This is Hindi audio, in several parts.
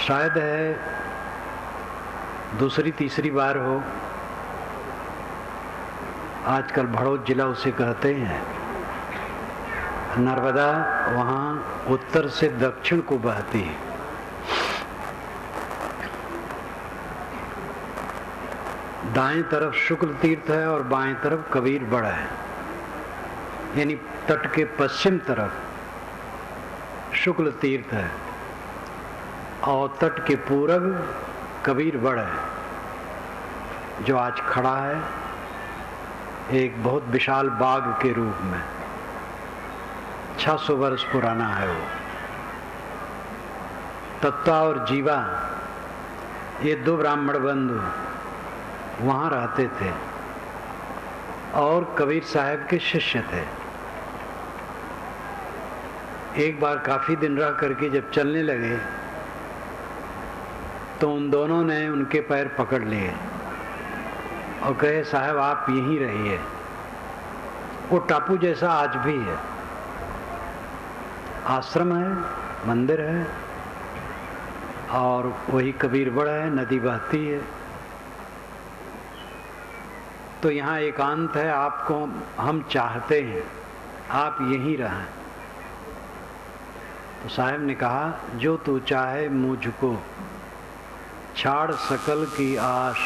शायद है दूसरी तीसरी बार हो। आजकल भड़ोत जिला उसे कहते हैं। नर्मदा वहाँ उत्तर से दक्षिण को बहती है। दाएं तरफ शुक्ल तीर्थ है और बाएं तरफ कबीर बड़ा है, यानी तट के पश्चिम तरफ शुक्ल तीर्थ है और तट के पूरब कबीर बड़ है, जो आज खड़ा है एक बहुत विशाल बाग के रूप में। 600 वर्ष पुराना है वो। तत्वा और जीवा ये दो ब्राह्मण बंधु वहाँ रहते थे और कबीर साहब के शिष्य थे। एक बार काफी दिन रह करके जब चलने लगे तो उन दोनों ने उनके पैर पकड़ लिए और कहे, साहब आप यहीं रहिए। वो टापू जैसा आज भी है, आश्रम है, मंदिर है और वही कबीर बड़ है, नदी बहती है। तो यहाँ एकांत है, आपको हम चाहते हैं आप यहीं रहें। तो साहब ने कहा, जो तू चाहे मुझको छाड़ सकल की आश,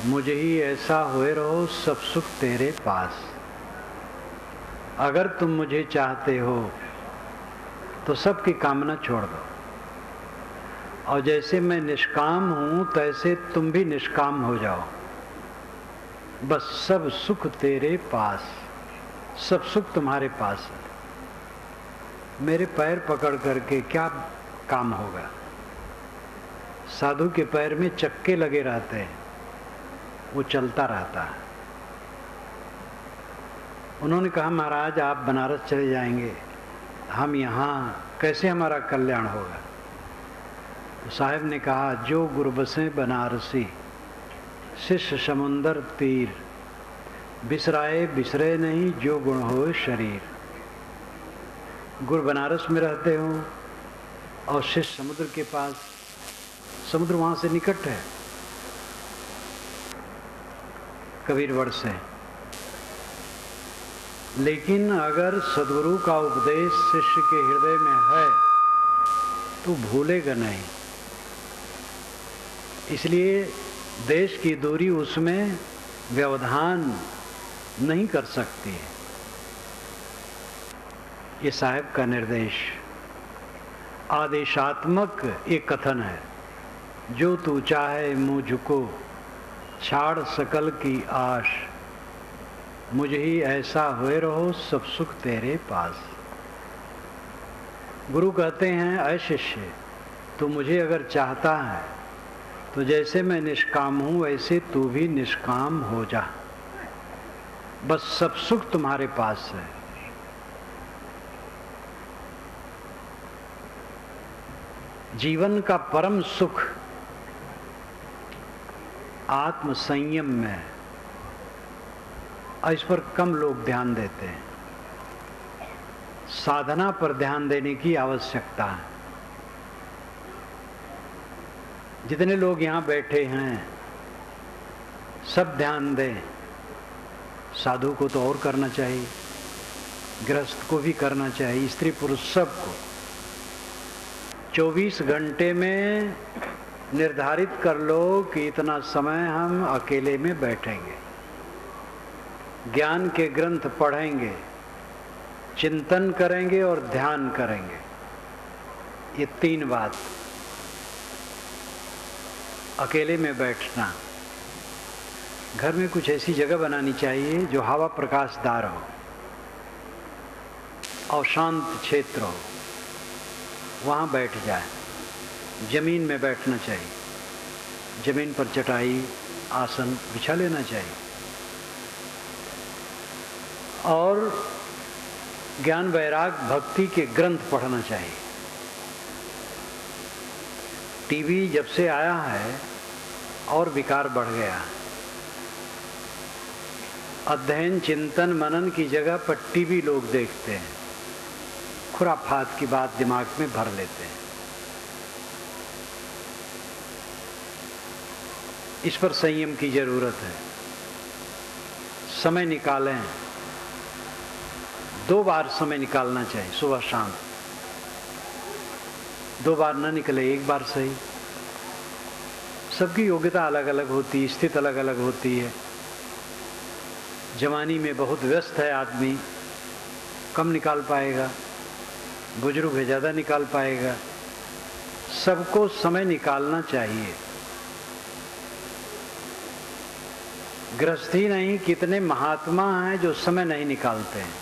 मुझे ही ऐसा हुए रहो सब सुख तेरे पास। अगर तुम मुझे चाहते हो तो सबकी कामना छोड़ दो, और जैसे मैं निष्काम हूं तैसे तुम भी निष्काम हो जाओ। बस सब सुख तेरे पास, सब सुख तुम्हारे पास है। मेरे पैर पकड़ करके क्या काम होगा? साधु के पैर में चक्के लगे रहते हैं, वो चलता रहता है। उन्होंने कहा, महाराज आप बनारस चले जाएंगे, हम यहाँ कैसे हमारा कल्याण होगा? तो साहब ने कहा, जो गुरु बसे बनारसी शिष्य समुंदर तीर, बिसराए बिसरे नहीं जो गुण हो शरीर। गुरु बनारस में रहते हो और शिष्य समुद्र के पास, समुद्र वहां से निकट है कबीरवड़ से, लेकिन अगर सद्गुरु का उपदेश शिष्य के हृदय में है तो भूलेगा नहीं। इसलिए देश की दूरी उसमें व्यवधान नहीं कर सकती है। ये साहब का निर्देश आदेशात्मक एक कथन है, जो तू चाहे मुझको छाड़ सकल की आश, मुझे ही ऐसा हुए रहो सब सुख तेरे पास। गुरु कहते हैं, ऐ शिष्य तू मुझे अगर चाहता है तो जैसे मैं निष्काम हूं वैसे तू भी निष्काम हो जा, बस सब सुख तुम्हारे पास है। जीवन का परम सुख आत्म संयम में है, इस पर कम लोग ध्यान देते हैं। साधना पर ध्यान देने की आवश्यकता है। जितने लोग यहाँ बैठे हैं सब ध्यान दें। साधु को तो और करना चाहिए, गृहस्थ को भी करना चाहिए, स्त्री पुरुष सबको। 24 घंटे में निर्धारित कर लो कि इतना समय हम अकेले में बैठेंगे, ज्ञान के ग्रंथ पढ़ेंगे, चिंतन करेंगे और ध्यान करेंगे। ये 3 बात। अकेले में बैठना, घर में कुछ ऐसी जगह बनानी चाहिए जो हवा प्रकाशदार हो और शांत क्षेत्र हो, वहाँ बैठ जाए। जमीन में बैठना चाहिए, जमीन पर चटाई आसन बिछा लेना चाहिए और ज्ञान वैराग भक्ति के ग्रंथ पढ़ना चाहिए। टीवी जब से आया है और विकार बढ़ गया। अध्ययन चिंतन मनन की जगह पर टीवी लोग देखते हैं, खुराफात की बात दिमाग में भर लेते हैं। इस पर संयम की जरूरत है। समय निकालें, 2 बार समय निकालना चाहिए, सुबह शाम। 2 बार न निकले, 1 बार सही। सबकी योग्यता अलग अलग होती है, स्थिति अलग अलग होती है। जवानी में बहुत व्यस्त है आदमी, कम निकाल पाएगा, बुजुर्ग है ज़्यादा निकाल पाएगा। सबको समय निकालना चाहिए। गृहस्थी नहीं, कितने महात्मा हैं जो समय नहीं निकालते हैं।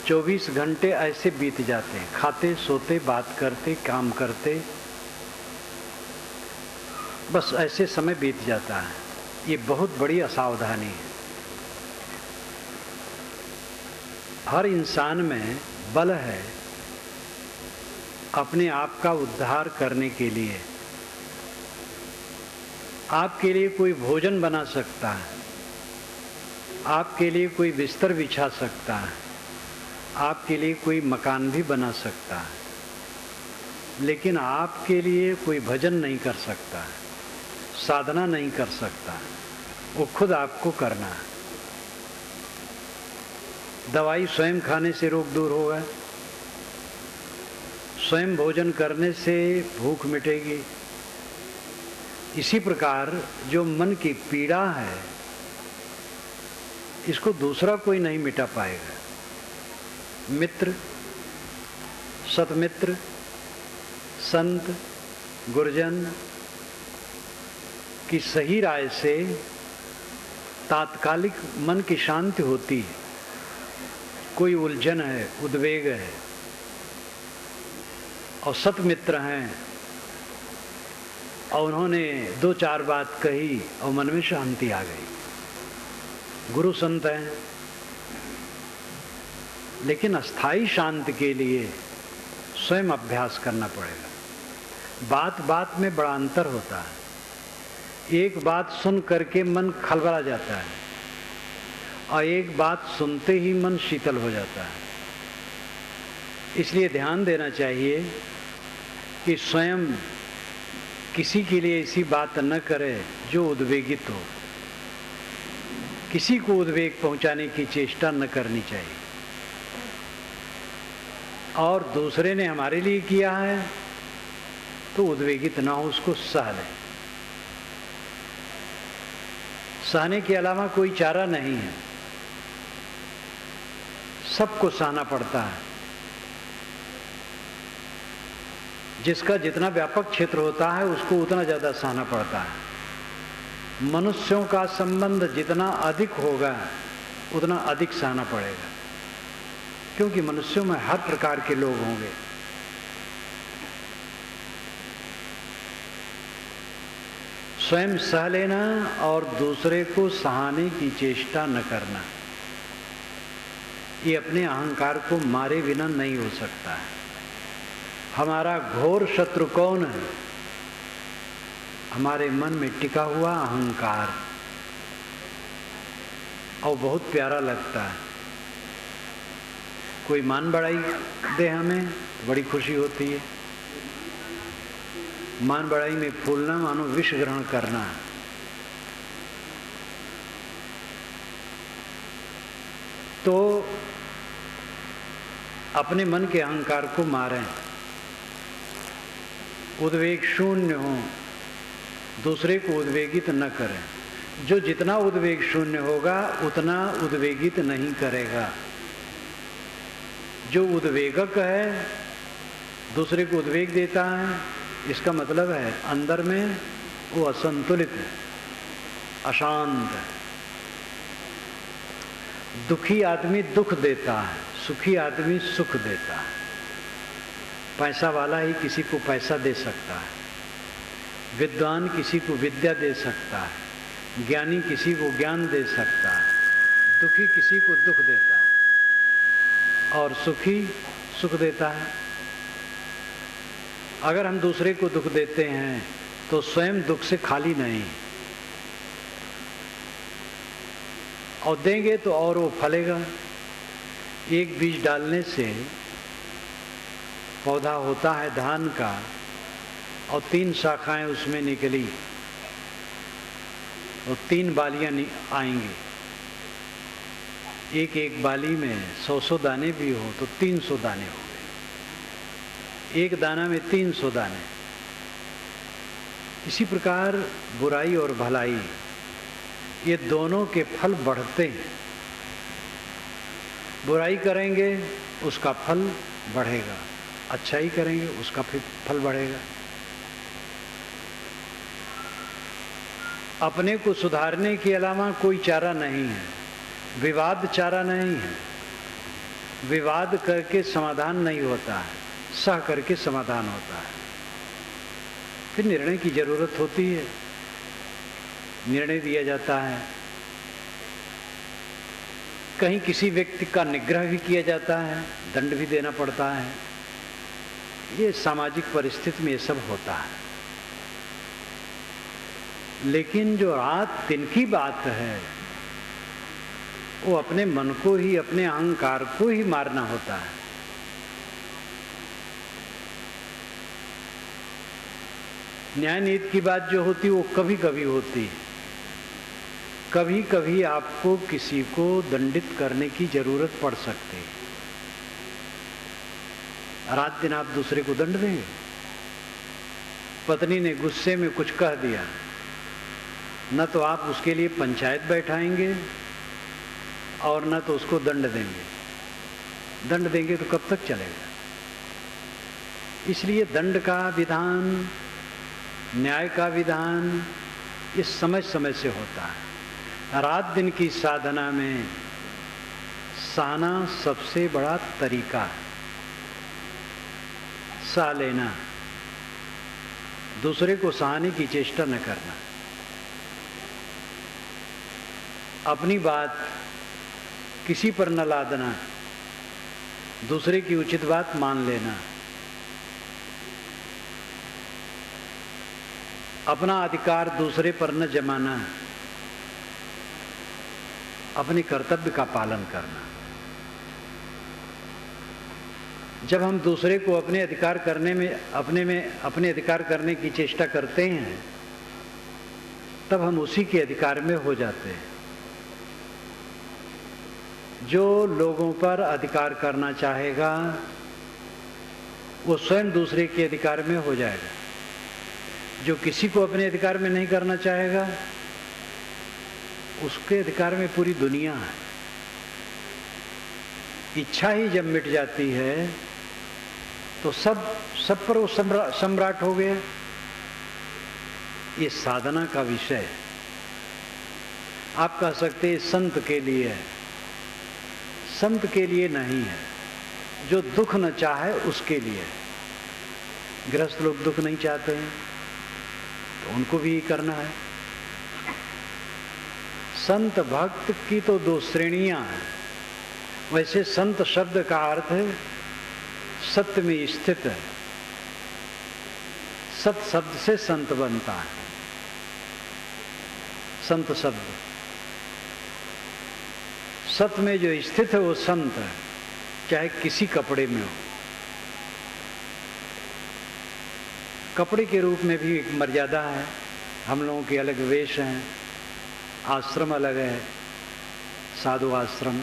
24 घंटे ऐसे बीत जाते हैं, खाते सोते बात करते काम करते, बस ऐसे समय बीत जाता है। ये बहुत बड़ी असावधानी है। हर इंसान में बल है अपने आप का उद्धार करने के लिए। आपके लिए कोई भोजन बना सकता है, आपके लिए कोई बिस्तर बिछा सकता है, आपके लिए कोई मकान भी बना सकता है, लेकिन आपके लिए कोई भजन नहीं कर सकता है, साधना नहीं कर सकता है। वो खुद आपको करना है। दवाई स्वयं खाने से रोग दूर होगा, स्वयं भोजन करने से भूख मिटेगी। इसी प्रकार जो मन की पीड़ा है, इसको दूसरा कोई नहीं मिटा पाएगा। मित्र, सतमित्र, संत, गुरुजन की सही राय से तात्कालिक मन की शांति होती है। कोई उलझन है, उद्वेग है, और सतमित्र हैं और उन्होंने 2-4 बात कही और मन में शांति आ गई। गुरु संत हैं, लेकिन अस्थाई शांति के लिए स्वयं अभ्यास करना पड़ेगा। बात बात में बड़ा अंतर होता है। एक बात सुन करके मन खलबला जाता है और एक बात सुनते ही मन शीतल हो जाता है। इसलिए ध्यान देना चाहिए कि स्वयं किसी के लिए ऐसी बात न करे जो उद्वेगित हो। किसी को उद्वेग पहुंचाने की चेष्टा न करनी चाहिए। और दूसरे ने हमारे लिए किया है तो उद्वेगित ना हो, उसको सह लें। सहने के अलावा कोई चारा नहीं है। सबको सहना पड़ता है। जिसका जितना व्यापक क्षेत्र होता है उसको उतना ज़्यादा सहना पड़ता है। मनुष्यों का संबंध जितना अधिक होगा उतना अधिक सहना पड़ेगा, क्योंकि मनुष्यों में हर प्रकार के लोग होंगे। स्वयं सह लेना और दूसरे को सहाने की चेष्टा न करना, ये अपने अहंकार को मारे बिना नहीं हो सकता है। हमारा घोर शत्रु कौन है? हमारे मन में टिका हुआ अहंकार। और बहुत प्यारा लगता है। कोई मान बढ़ाई दे हमें तो बड़ी खुशी होती है। मान बढ़ाई में फूलना मानो विष ग्रहण करना है। तो अपने मन के अहंकार को मारें, उद्वेग शून्य हो, दूसरे को उद्वेगित न करें। जो जितना उद्वेग शून्य होगा उतना उद्वेगित नहीं करेगा। जो उद्वेगक है, दूसरे को उद्वेग देता है, इसका मतलब है अंदर में वो असंतुलित है, अशांत है। दुखी आदमी दुख देता है, सुखी आदमी सुख देता है। पैसा वाला ही किसी को पैसा दे सकता है, विद्वान किसी को विद्या दे सकता है, ज्ञानी किसी को ज्ञान दे सकता है, दुखी किसी को दुख देता है और सुखी सुख देता है। अगर हम दूसरे को दुख देते हैं तो स्वयं दुख से खाली नहीं, और देंगे तो और वो फलेगा। एक बीज डालने से पौधा होता है धान का, और 3 शाखाएं उसमें निकली, तो 3 बालियां आएंगी। एक एक बाली में 100 दाने भी हो तो 300 दाने हो गए। एक दाना में 300 दाने। इसी प्रकार बुराई और भलाई, ये दोनों के फल बढ़ते हैं। बुराई करेंगे उसका फल बढ़ेगा, अच्छाई करेंगे उसका फिर फल बढ़ेगा। अपने को सुधारने के अलावा कोई चारा नहीं है। विवाद चारा नहीं है। विवाद करके समाधान नहीं होता है, सह करके समाधान होता है। फिर निर्णय की जरूरत होती है, निर्णय दिया जाता है। कहीं किसी व्यक्ति का निग्रह भी किया जाता है, दंड भी देना पड़ता है। ये सामाजिक परिस्थिति में ये सब होता है। लेकिन जो रात दिन की बात है, वो अपने मन को ही, अपने अहंकार को ही मारना होता है। न्याय नीति की बात जो होती है वो कभी कभी होती है। कभी कभी आपको किसी को दंडित करने की जरूरत पड़ सकती है। रात दिन आप दूसरे को दंड देंगे। पत्नी ने गुस्से में कुछ कह दिया, न तो आप उसके लिए पंचायत बैठाएंगे और न तो उसको दंड देंगे। दंड देंगे तो कब तक चलेगा? इसलिए दंड का विधान, न्याय का विधान, ये समय समय से होता है। रात दिन की साधना में सहना सबसे बड़ा तरीका है। सह लेना, दूसरे को सहाने की चेष्टा न करना, अपनी बात किसी पर न लादना, दूसरे की उचित बात मान लेना, अपना अधिकार दूसरे पर न जमाना, अपने कर्तव्य का पालन करना। जब हम दूसरे को अपने अधिकार करने में, अपने अधिकार करने की चेष्टा करते हैं, तब हम उसी के अधिकार में हो जाते हैं। जो लोगों पर अधिकार करना चाहेगा वो स्वयं दूसरे के अधिकार में हो जाएगा। जो किसी को अपने अधिकार में नहीं करना चाहेगा उसके अधिकार में पूरी दुनिया है। इच्छा ही जब मिट जाती है तो सब पर वो सम्राट हो गया। ये साधना का विषय है। आप कह सकते हैं संत के लिए है, संत के लिए नहीं है। जो दुख न चाहे उसके लिए। गृहस्थ लोग दुख नहीं चाहते हैं तो उनको भी करना है। संत भक्त की तो 2 श्रेणियां हैं। वैसे संत शब्द का अर्थ है सत्य में स्थित है। सत शब्द से संत बनता है। संत शब्द सत्य में जो स्थित है वो संत है, चाहे किसी कपड़े में हो। कपड़े के रूप में भी एक मर्यादा है। हम लोगों के अलग वेश हैं, आश्रम अलग है, साधु आश्रम।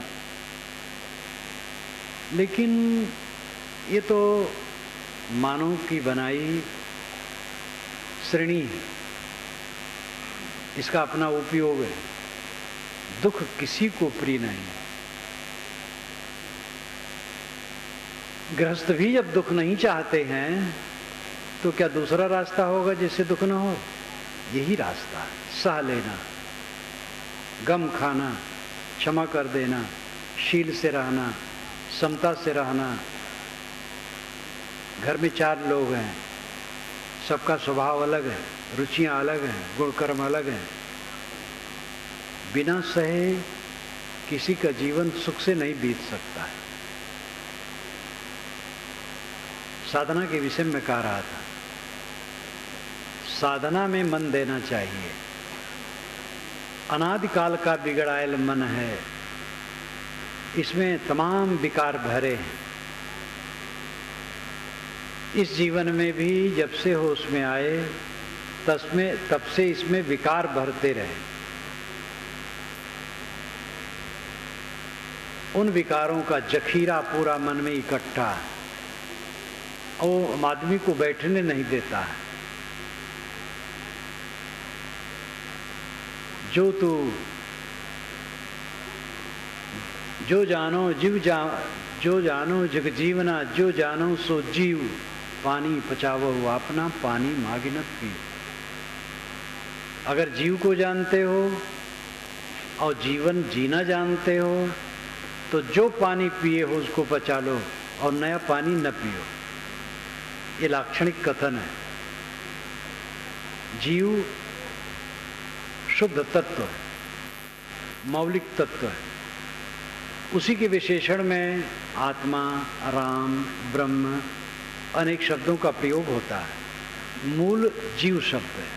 लेकिन ये तो मानव की बनाई श्रेणी है। इसका अपना उपयोग है। दुख किसी को प्रिय नहीं है। गृहस्थ भी जब दुख नहीं चाहते हैं तो क्या दूसरा रास्ता होगा जिससे दुख ना हो? यही रास्ता है। सह लेना, गम खाना, क्षमा कर देना, शील से रहना, समता से रहना। घर में 4 लोग हैं, सबका स्वभाव अलग है, रुचियां अलग हैं, गुण कर्म अलग हैं। बिना सहे किसी का जीवन सुख से नहीं बीत सकता है। साधना के विषय में कह रहा था, साधना में मन देना चाहिए। अनादिकाल का बिगड़ायल मन है, इसमें तमाम विकार भरे हैं। इस जीवन में भी जब से होश में आए तब से इसमें विकार भरते रहे। उन विकारों का जखीरा पूरा मन में इकट्ठा है, वो आदमी को बैठने नहीं देता है। जो जानो जो जानो जग जीवना, जो जानो सो जीव, पानी पचावो अपना, पानी मागिनत पी। अगर जीव को जानते हो और जीवन जीना जानते हो तो जो पानी पिए हो उसको पचा लो और नया पानी न पियो। ये लाक्षणिक कथन है। जीव शुद्ध तत्व है, मौलिक तत्व है। उसी के विशेषण में आत्मा, राम, ब्रह्म अनेक शब्दों का प्रयोग होता है। मूल जीव शब्द है।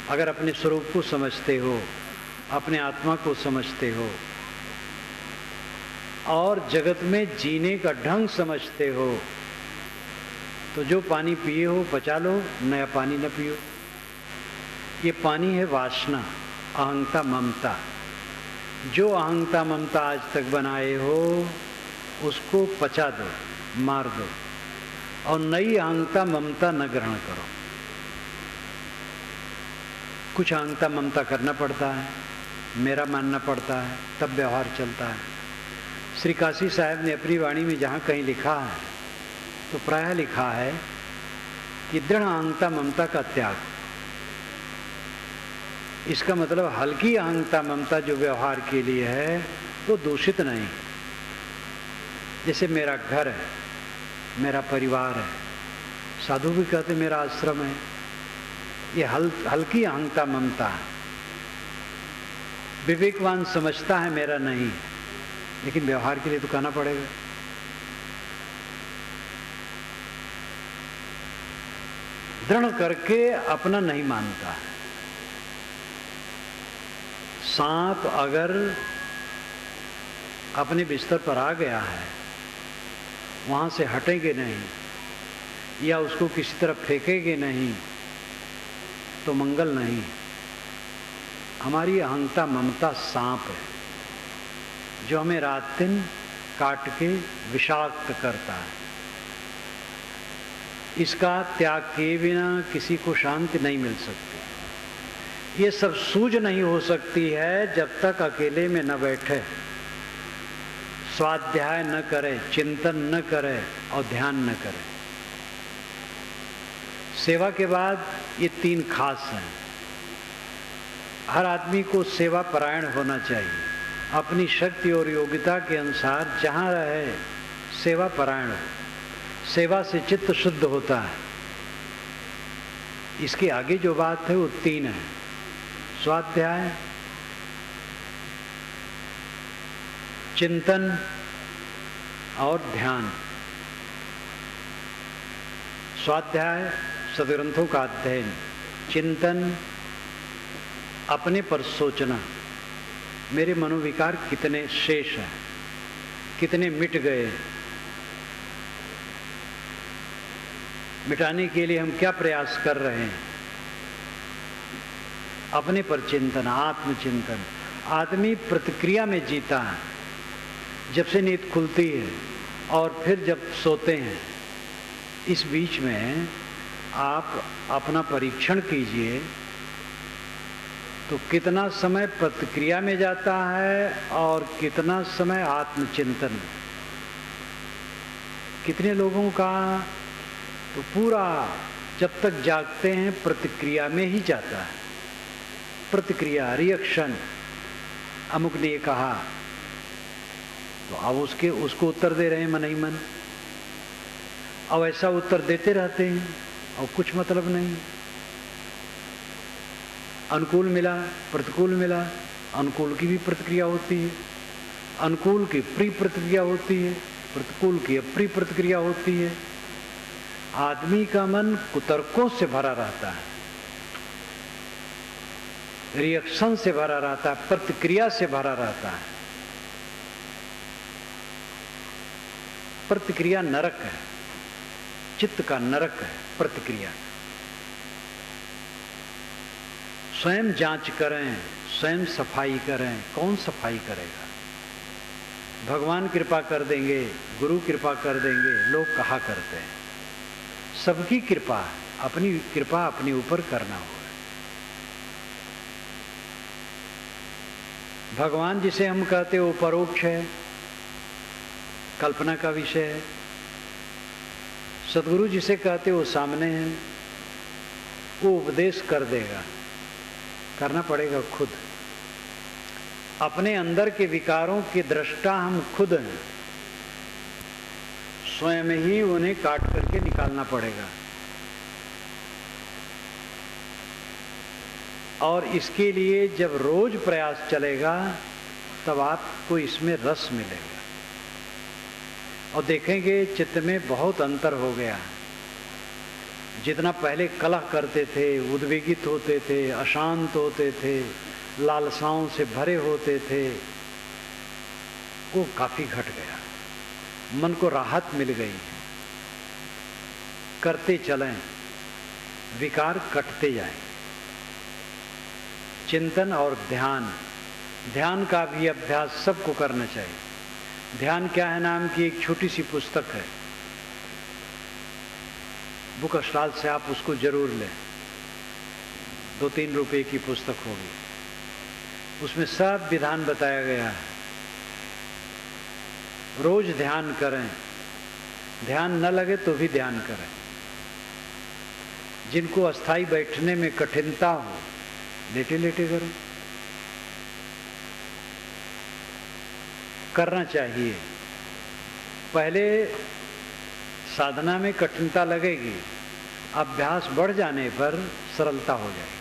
अगर अपने स्वरूप को समझते हो, अपने आत्मा को समझते हो और जगत में जीने का ढंग समझते हो तो जो पानी पिए हो पचा लो, नया पानी न पियो। ये पानी है वासना, अहंता, ममता। जो अहंता ममता आज तक बनाए हो उसको पचा दो, मार दो और नई अहंता ममता न ग्रहण करो। कुछ अहंता ममता करना पड़ता है, मेरा मानना पड़ता है, तब व्यवहार चलता है। श्री काशी साहब ने अपनी वाणी में जहाँ कहीं लिखा है तो प्रायः लिखा है कि दृढ़ अहंता ममता का त्याग। इसका मतलब हल्की अहंता ममता जो व्यवहार के लिए है वो दूषित नहीं। जैसे मेरा घर है, मेरा परिवार है, साधु भी कहते मेरा आश्रम है, ये हल्की अहंता ममता है। विवेकवान समझता है मेरा नहीं, लेकिन व्यवहार के लिए तो कहना पड़ेगा। दृढ़ करके अपना नहीं मानता है। सांप अगर अपने बिस्तर पर आ गया है, वहां से हटेंगे नहीं या उसको किसी तरफ फेंकेंगे नहीं तो मंगल नहीं। हमारी अहंता ममता सांप है जो हमें रात दिन काट के विषाक्त करता है। इसका त्याग किए बिना किसी को शांति नहीं मिल सकती। ये सब सूझ नहीं हो सकती है जब तक अकेले में न बैठे, स्वाध्याय न करे, चिंतन न करे और ध्यान न करे। सेवा के बाद ये तीन खास हैं। हर आदमी को सेवा परायण होना चाहिए। अपनी शक्ति और योग्यता के अनुसार जहाँ रहे सेवा परायण हो। सेवा से चित्त शुद्ध होता है। इसके आगे जो बात है वो तीन है: स्वाध्याय, चिंतन और ध्यान। स्वाध्याय सदग्रंथों का अध्ययन, चिंतन अपने पर सोचना, मेरे मनोविकार कितने शेष हैं, कितने मिट गए, मिटाने के लिए हम क्या प्रयास कर रहे हैं। अपने पर चिंतन, आत्मचिंतन। आदमी प्रतिक्रिया में जीता है। जब से नींद खुलती है और फिर जब सोते हैं, इस बीच में आप अपना परीक्षण कीजिए तो कितना समय प्रतिक्रिया में जाता है और कितना समय आत्मचिंतन। कितने लोगों का तो पूरा जब तक जागते हैं प्रतिक्रिया में ही जाता है। प्रतिक्रिया, रिएक्शन। अमुक ने कहा तो अब उसको उत्तर दे रहे हैं मन ही मन। अब ऐसा उत्तर देते रहते हैं और कुछ मतलब नहीं। अनुकूल मिला, प्रतिकूल मिला, अनुकूल की भी प्रतिक्रिया होती है, अनुकूल की प्री प्रतिक्रिया होती है, प्रतिकूल की अप्री प्रतिक्रिया होती है। आदमी का मन कुतर्कों से भरा रहता है, रिएक्शन से भरा रहता है, प्रतिक्रिया से भरा रहता है। प्रतिक्रिया नरक है, चित्त का नरक है प्रतिक्रिया। स्वयं जांच करें, स्वयं सफाई करें। कौन सफाई करेगा? भगवान कृपा कर देंगे, गुरु कृपा कर देंगे, लोग कहा करते हैं। सबकी कृपा, अपनी कृपा अपने ऊपर करना होगा। भगवान जिसे हम कहते हैं वो परोक्ष है, कल्पना का विषय है। सदगुरु जिसे कहते वो सामने हैं, वो उपदेश कर देगा, करना पड़ेगा खुद। अपने अंदर के विकारों के दृष्टा हम खुद हैं, स्वयं ही उन्हें काट करके निकालना पड़ेगा। और इसके लिए जब रोज प्रयास चलेगा तब आपको इसमें रस मिलेगा और देखेंगे चित्त में बहुत अंतर हो गया। जितना पहले कलह करते थे, उद्वेगित होते थे, अशांत होते थे, लालसाओं से भरे होते थे, वो काफी घट गया। मन को राहत मिल गई। करते चलें, विकार कटते जाएं। चिंतन और ध्यान, ध्यान का भी अभ्यास सबको करना चाहिए। ध्यान क्या है नाम की एक छोटी सी पुस्तक है, बुक स्टॉल से आप उसको जरूर लें। 2-3 रुपए की पुस्तक होगी, उसमें सब विधान बताया गया है। रोज ध्यान करें, ध्यान न लगे तो भी ध्यान करें। जिनको अस्थाई बैठने में कठिनता हो, लेटे लेटे करो, करना चाहिए। पहले साधना में कठिनता लगेगी, अभ्यास बढ़ जाने पर सरलता हो जाएगी।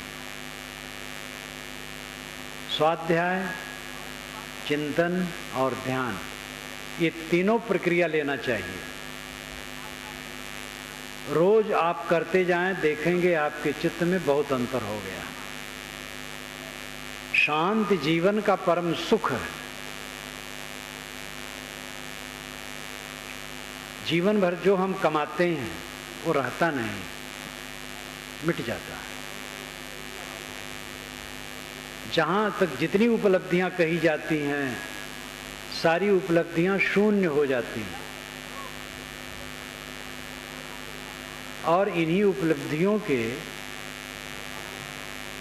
स्वाध्याय, चिंतन और ध्यान, ये तीनों प्रक्रिया लेना चाहिए। रोज आप करते जाएं, देखेंगे आपके चित्त में बहुत अंतर हो गया। शांत जीवन का परम सुख है। जीवन भर जो हम कमाते हैं वो रहता नहीं, मिट जाता है। जहां तक जितनी उपलब्धियां कही जाती हैं, सारी उपलब्धियां शून्य हो जाती हैं। और इन्हीं उपलब्धियों के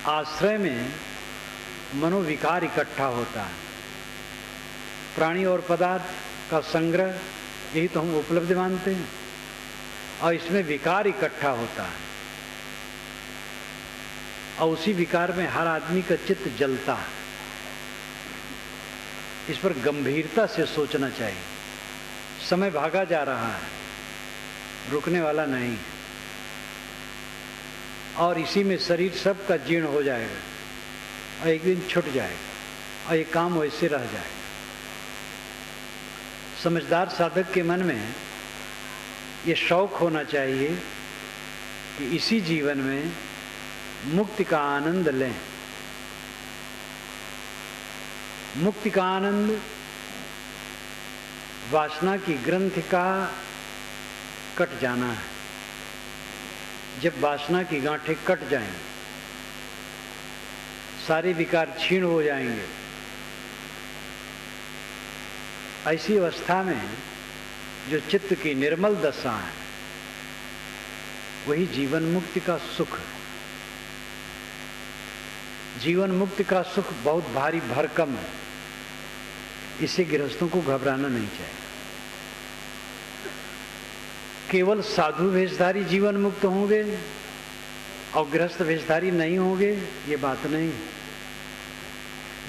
आश्रय में मनोविकार इकट्ठा होता है। प्राणी और पदार्थ का संग्रह, यही तो हम उपलब्धि मानते हैं, और इसमें विकार इकट्ठा होता है। और उसी विकार में हर आदमी का चित्त जलता है। इस पर गंभीरता से सोचना चाहिए। समय भागा जा रहा है, रुकने वाला नहीं, और इसी में शरीर सबका जीर्ण हो जाएगा और एक दिन छूट जाएगा और ये काम वैसे रह जाएगा। समझदार साधक के मन में ये शौक होना चाहिए कि इसी जीवन में मुक्ति का आनंद लें। मुक्ति का आनंद वासना की ग्रंथि का कट जाना है। जब वासना की गांठें कट जाएंगी, सारे विकार क्षीण हो जाएंगे। ऐसी अवस्था में जो चित्त की निर्मल दशा है, वही जीवन मुक्ति का सुख है। जीवन मुक्ति का सुख बहुत भारी भरकम है, इससे गृहस्थों को घबराना नहीं चाहिए। केवल साधु वेशधारी जीवन मुक्त होंगे और गृहस्थ वेशधारी नहीं होंगे, ये बात नहीं।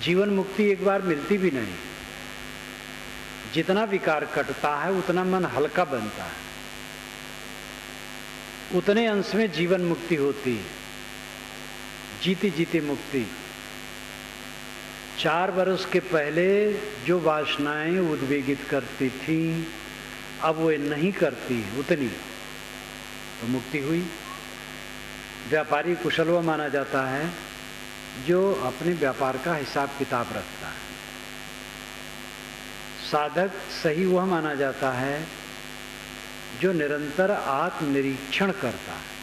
जीवन मुक्ति एक बार मिलती भी नहीं। जितना विकार कटता है उतना मन हल्का बनता है, उतने अंश में जीवन मुक्ति होती है। जीते जीते मुक्ति। 4 वर्ष के पहले जो वासनाएं उद्वेगित करती थी, अब वो नहीं करती उतनी, तो मुक्ति हुई। व्यापारी कुशलवा माना जाता है जो अपने व्यापार का हिसाब किताब रखता है। साधक सही वह माना जाता है जो निरंतर आत्मनिरीक्षण करता है।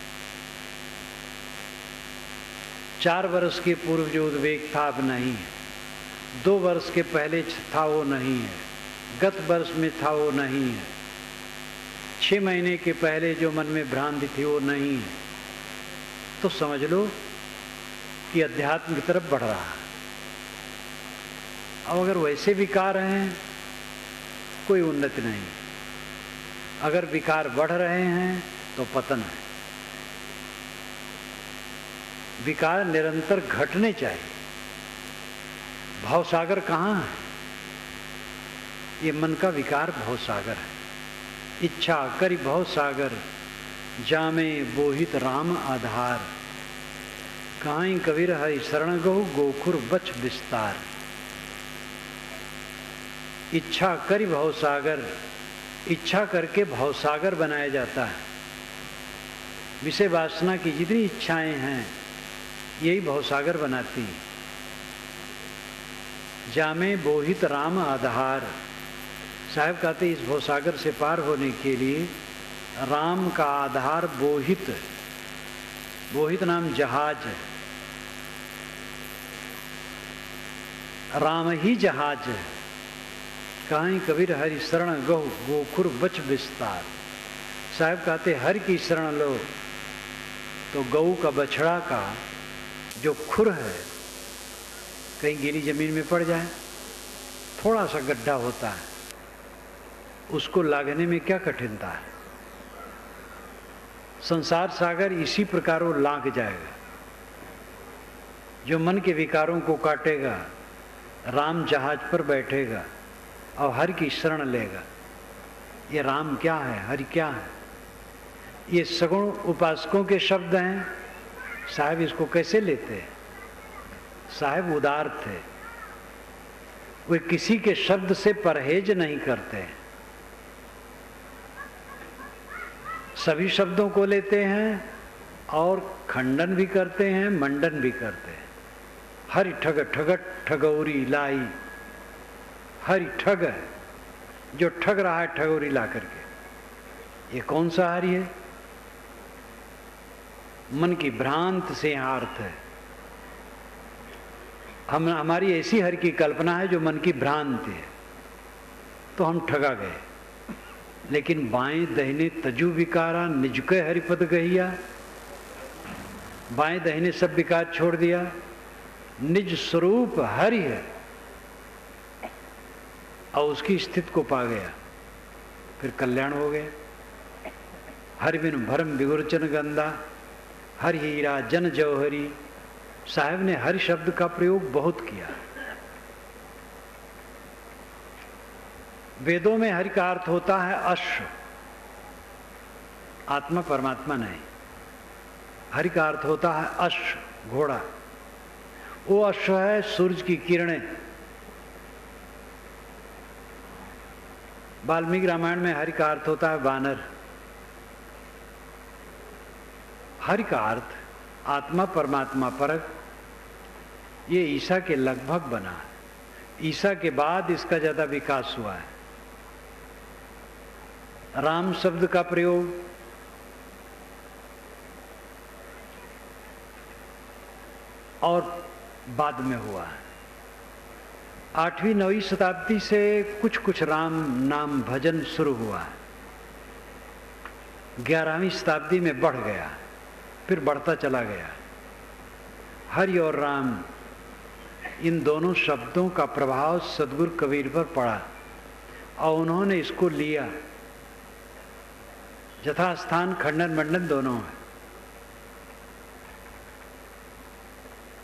4 वर्ष के पूर्व जो उद्वेग था अब नहीं है, 2 वर्ष के पहले था वो नहीं है, गत वर्ष में था वो नहीं है, 6 महीने के पहले जो मन में भ्रांति थी वो नहीं है, तो समझ लो कि अध्यात्म की तरफ बढ़ रहा है। अब अगर वैसे विकार हैं, कोई उन्नति नहीं। अगर विकार बढ़ रहे हैं तो पतन है। विकार निरंतर घटने चाहिए। भवसागर कहाँ है? ये मन का विकार भवसागर है। इच्छा करी भवसागर, जामे बोहित राम आधार। कहीं कबीर हरि शरण गहु, गोखुर बच विस्तार। इच्छा करी भवसागर, इच्छा करके भवसागर बनाया जाता है। विषय वासना की जितनी इच्छाएं हैं यही भवसागर बनाती है। जामे बोहित राम आधार। साहब कहते इस भवसागर से पार होने के लिए राम का आधार बोहित, बोहित नाम जहाज है, राम ही जहाज है। कहीं कबीर हरि शरण गहु, गोखुर बच विस्तार। साहब कहते हर की शरण लो तो गऊ का बछड़ा का जो खुर है कहीं गीली जमीन में पड़ जाए, थोड़ा सा गड्ढा होता है, उसको लागने में क्या कठिनता है। संसार सागर इसी प्रकार वो लाग जाएगा। जो मन के विकारों को काटेगा, राम जहाज पर बैठेगा और हरि की शरण लेगा। ये राम क्या है, हरि क्या है? ये सगुण उपासकों के शब्द हैं। साहब इसको कैसे लेते हैं? साहब उदार थे, वे किसी के शब्द से परहेज नहीं करते हैं। सभी शब्दों को लेते हैं और खंडन भी करते हैं, मंडन भी करते हैं। हरि ठग ठगट ठगौरी लाई। हरि ठग है, जो ठग रहा है ठगौरी ला करके। ये कौन सा हरि है? मन की भ्रांत से यहाँ अर्थ है। हमारी ऐसी हरि की कल्पना है जो मन की भ्रांति है, तो हम ठगा गए। लेकिन बाएं दहिने तजु विकारा, निजके हरिपद गहिया। बाएं दहिने सब विकार छोड़ दिया, निज स्वरूप हरि है और उसकी स्थिति को पा गया, फिर कल्याण हो गया। हरि बिन भरम विगुरचन गंदा, हरि हीरा जन जौहरी। साहब ने हरि शब्द का प्रयोग बहुत किया। वेदों में हरि का अर्थ होता है अश्व, आत्मा परमात्मा नहीं। हरि का अर्थ होता है अश्व, घोड़ा। वो अश्व है सूरज की किरणें। वाल्मीकि रामायण में हरि का अर्थ होता है वानर। हरि का अर्थ आत्मा परमात्मा परक। ये ईसा के लगभग बना है। ईसा के बाद इसका ज्यादा विकास हुआ है। राम शब्द का प्रयोग और बाद में हुआ है। 8वीं 9वीं शताब्दी से कुछ कुछ राम नाम भजन शुरू हुआ है। 11वीं शताब्दी में बढ़ गया, फिर बढ़ता चला गया। हरि और राम, इन दोनों शब्दों का प्रभाव सदगुरु कबीर पर पड़ा और उन्होंने इसको लिया। यथास्थान खंडन मंडन दोनों है।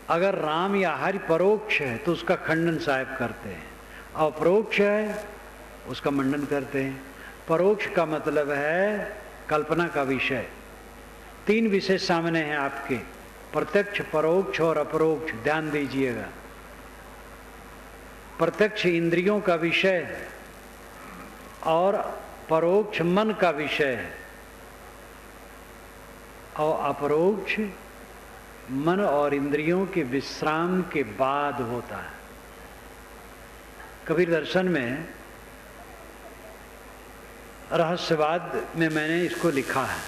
अगर राम या हरि परोक्ष है तो उसका खंडन साहब करते हैं, और परोक्ष है उसका मंडन करते हैं। परोक्ष का मतलब है कल्पना का विषय। 3 विषय सामने हैं आपके, प्रत्यक्ष, परोक्ष और अपरोक्ष। ध्यान दीजिएगा। प्रत्यक्ष इंद्रियों का विषय है और परोक्ष मन का विषय है, और अपरोक्ष मन और इंद्रियों के विश्राम के बाद होता है। कबीर दर्शन में रहस्यवाद में मैंने इसको लिखा है,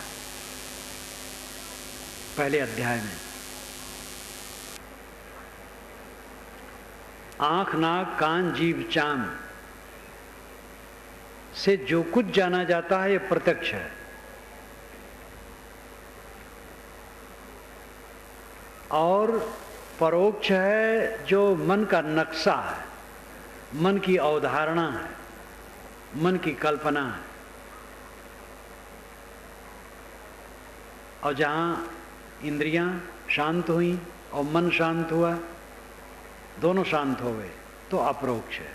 पहले अध्याय में। आंख नाक कान जीभ चाम, से जो कुछ जाना जाता है यह प्रत्यक्ष है। और परोक्ष है जो मन का नक्शा है, मन की अवधारणा है, मन की कल्पना है। और जहाँ इंद्रियां शांत हुई और मन शांत हुआ, दोनों शांत हो गए, तो अपरोक्ष है।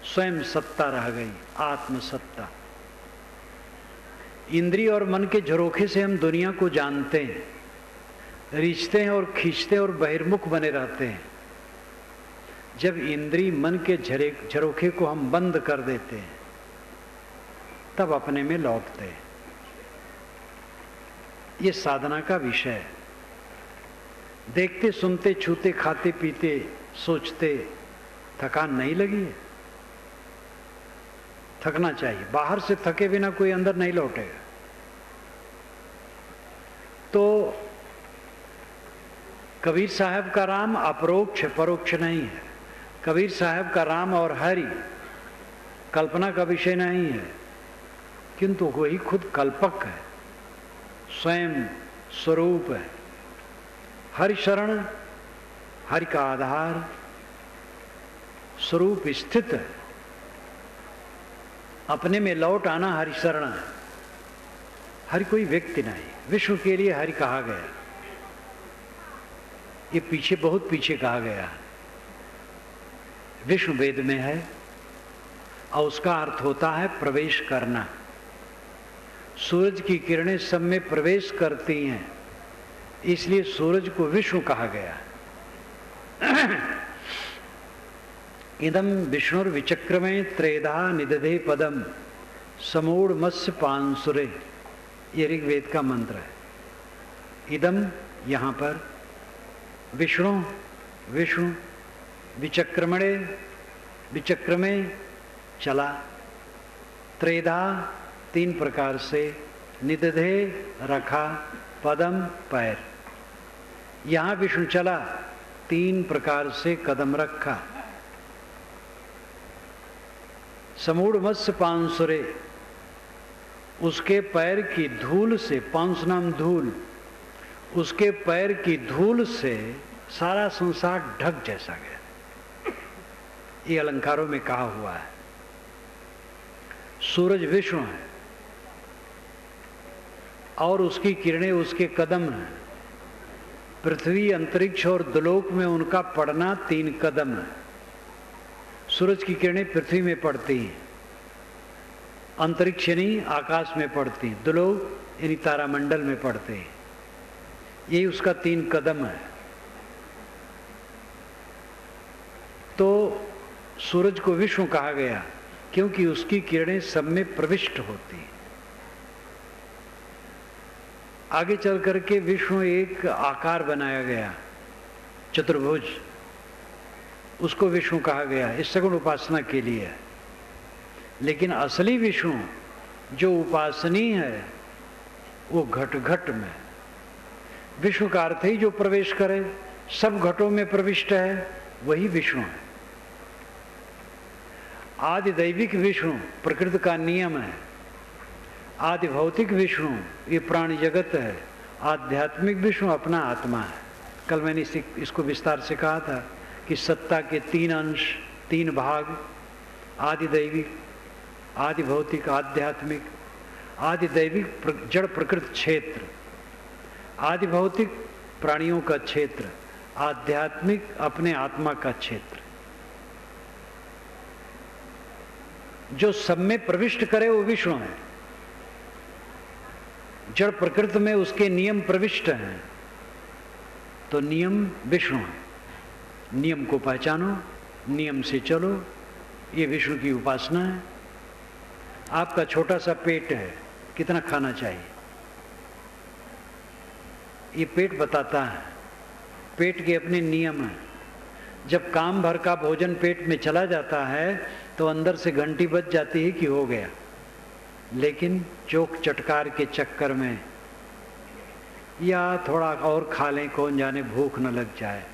स्वयं सत्ता रह गई, आत्म सत्ता। इंद्रिय और मन के झरोखे से हम दुनिया को जानते हैं, रिश्ते हैं और खींचते और बहिर्मुख बने रहते हैं। जब इंद्रिय मन के झरोखे को हम बंद कर देते हैं, तब अपने में लौटते हैं। ये साधना का विषय है। देखते सुनते छूते खाते पीते सोचते थकान नहीं लगी है? थकना चाहिए। बाहर से थके बिना कोई अंदर नहीं लौटेगा। तो कबीर साहब का राम अपरोक्ष परोक्ष नहीं है। कबीर साहब का राम और हरि कल्पना का विषय नहीं है, किंतु वही खुद कल्पक है, स्वयं स्वरूप है। हरि शरण, हरि का आधार, स्वरूप स्थित है। अपने में लौट आना हरि शरण है। हरि कोई व्यक्ति नहीं, विश्व के लिए हरि कहा गया। ये पीछे, बहुत पीछे कहा गया। विष्णु वेद में है और उसका अर्थ होता है प्रवेश करना। सूरज की किरणें सब में प्रवेश करती हैं, इसलिए सूरज को विष्णु कहा गया। इदम विष्णुर विचक्रमे त्रेधा निदधे पदम समूढ़ मत्स्य पांसुरे, ये ऋग्वेद का मंत्र है। इदम यहाँ पर विष्णु, विष्णु विचक्रमणे, विचक्रमे चला, त्रेधा तीन प्रकार से, निदधे रखा, पदम पैर। यहाँ विष्णु चला, तीन प्रकार से कदम रखा। समूढ़ मत्स्य पांसुरे, उसके पैर की धूल से, पांस नाम धूल, उसके पैर की धूल से सारा संसार ढक जैसा गया। ये अलंकारों में कहा हुआ है। सूरज विष्णु है और उसकी किरणें उसके कदम हैं। पृथ्वी, अंतरिक्ष और दुलोक में उनका पड़ना तीन कदम है। सूरज की किरणें पृथ्वी में पड़ती हैं, अंतरिक्ष यानी आकाश में पड़ती हैं, दुलोक यानी तारामंडल में पड़ते हैं। यही उसका तीन कदम है। तो सूरज को विष्णु कहा गया क्योंकि उसकी किरणें सब में प्रविष्ट होती हैं। आगे चल करके विष्णु एक आकार बनाया गया, चतुर्भुज, उसको विष्णु कहा गया। इस सगुण उपासना के लिए है। लेकिन असली विष्णु जो उपासनीय है वो घट घट में। विष्णु का अर्थ ही जो प्रवेश करे, सब घटों में प्रविष्ट है, वही विष्णु है। आदि दैविक विष्णु प्रकृति का नियम है। आदि भौतिक विष्णु ये प्राणी जगत है। आध्यात्मिक विष्णु अपना आत्मा है। कल मैंने इसको विस्तार से कहा था कि सत्ता के तीन अंश, तीन भाग, आदि दैविक, आदि भौतिक, आध्यात्मिक। आदि दैविक जड़ प्रकृति क्षेत्र, आदि भौतिक प्राणियों का क्षेत्र, आध्यात्मिक अपने आत्मा का क्षेत्र। जो सब में प्रविष्ट करे वो विष्णु है। जड़ प्रकृति में उसके नियम प्रविष्ट हैं, तो नियम विष्णु है। नियम को पहचानो, नियम से चलो, ये विष्णु की उपासना है। आपका छोटा सा पेट है, कितना खाना चाहिए ये पेट बताता है। पेट के अपने नियम हैं। जब काम भर का भोजन पेट में चला जाता है तो अंदर से घंटी बज जाती है कि हो गया। लेकिन चोक चटकार के चक्कर में या थोड़ा और खा लें, कौन जाने भूख न लग जाए,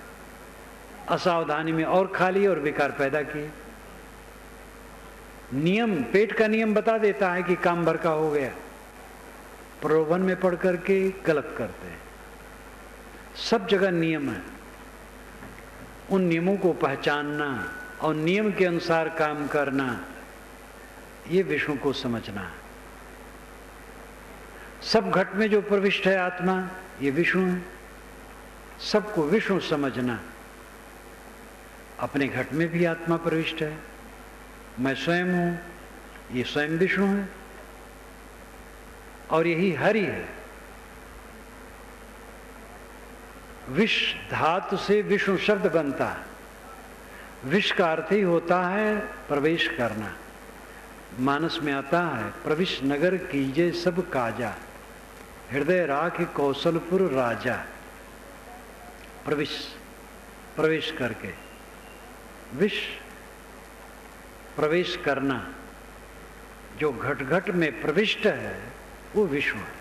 असावधानी में और खा ली और विकार पैदा किए। नियम, पेट का नियम बता देता है कि काम भर का हो गया, प्रलोभन में पढ़ करके गलत करते हैं। सब जगह नियम है, उन नियमों को पहचानना और नियम के अनुसार काम करना, ये विष्णु को समझना है। सब घट में जो प्रविष्ट है आत्मा, ये विष्णु है। सबको विष्णु समझना। अपने घट में भी आत्मा प्रविष्ट है, मैं स्वयं हूं, ये स्वयं विष्णु है और यही हरि है। विष धातु से विष्णु शब्द बनता है। विष का अर्थ ही होता है प्रवेश करना। मानस में आता है, प्रविश नगर कीजे सब काजा, हृदय राख कौशलपुर राजा। प्रवेश करके, विष प्रवेश करना, जो घट घट में प्रविष्ट है वो विष्णु है।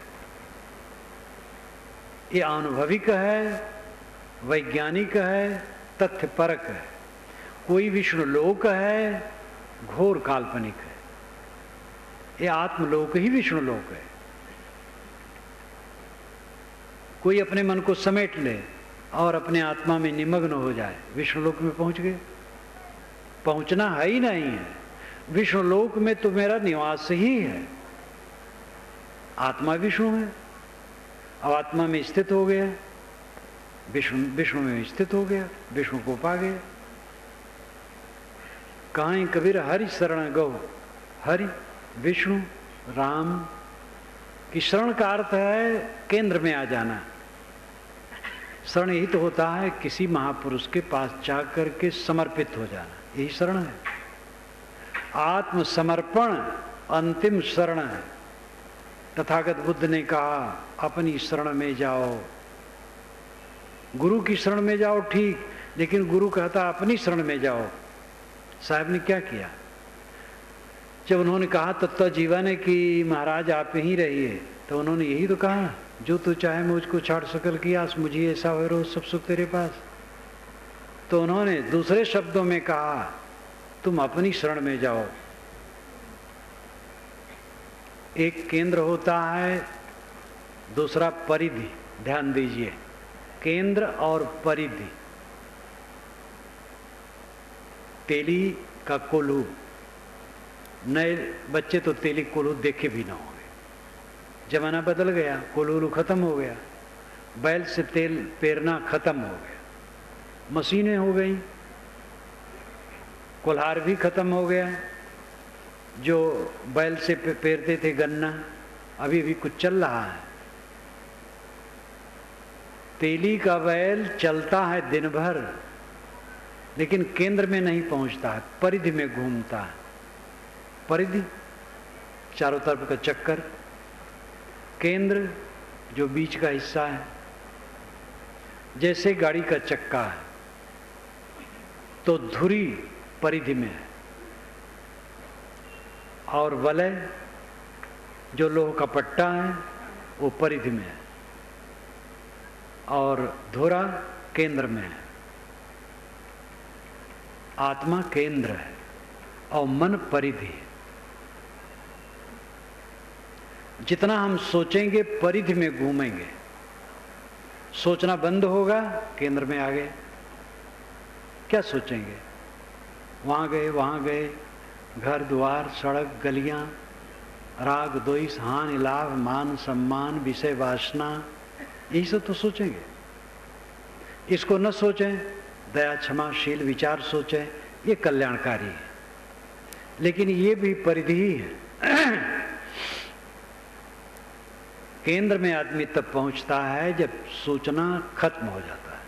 ये अनुभविक है, वैज्ञानिक है, तथ्यपरक है। कोई विष्णु लोक है, घोर काल्पनिक है। ये आत्मलोक ही विष्णु लोक है। कोई अपने मन को समेट ले और अपने आत्मा में निमग्न हो जाए, विष्णु लोक में पहुंच गए। पहुंचना है ही नहीं है। विष्णु लोक में तो मेरा निवास ही है। आत्मा विष्णु है, अब आत्मा में स्थित हो गया, विष्णु में स्थित हो गया, विष्णु को पा गया। कहां कबीर हरि शरण गो, हरि विष्णु राम की शरण का अर्थ है केंद्र में आ जाना। शरण यही तो होता है किसी महापुरुष के पास जाकर के समर्पित हो जाना, यही शरण है। आत्मसमर्पण अंतिम शरण है। तथागत बुद्ध ने कहा अपनी शरण में जाओ। गुरु की शरण में जाओ ठीक, लेकिन गुरु कहता अपनी शरण में जाओ। साहब ने क्या किया? जब उन्होंने कहा तत्व जीवन है कि महाराज आप ही रहिए, तो उन्होंने यही तो कहा, जो तू चाहे मुझको छाड़ सकल की आस, मुझे ऐसा हो रो सब सुख तेरे पास। तो उन्होंने दूसरे शब्दों में कहा तुम अपनी शरण में जाओ। एक केंद्र होता है, दूसरा परिधि। ध्यान दीजिए, केंद्र और परिधि। तेली का कोल्हू, नए बच्चे तो तेली कोल्हू देखे भी ना होंगे। जमाना बदल गया, कोल्हू खत्म हो गया, बैल से तेल पेरना खत्म हो गया, मशीनें हो गई, कोल्हार भी खत्म हो गया। जो बैल से पेरते थे गन्ना, अभी भी कुछ चल रहा है। तेली का बैल चलता है दिन भर, लेकिन केंद्र में नहीं पहुंचता है, परिधि में घूमता है। परिधि चारों तरफ का चक्कर, केंद्र जो बीच का हिस्सा है। जैसे गाड़ी का चक्का है तो धुरी परिधि में है, और वलय जो लोह का पट्टा है वो परिधि में है, और धुरा केंद्र में है। आत्मा केंद्र है और मन परिधि है। जितना हम सोचेंगे परिधि में घूमेंगे, सोचना बंद होगा केंद्र में आ गए। क्या सोचेंगे? वहां गए, घर द्वार सड़क गलियां, राग द्वेष हानि लाभ मान सम्मान विषय वासना, यही सब तो सोचेंगे। इसको न सोचें, दया क्षमाशील विचार सोचें, ये कल्याणकारी है। लेकिन ये भी परिधि ही है। केंद्र में आदमी तब पहुंचता है जब सोचना खत्म हो जाता है।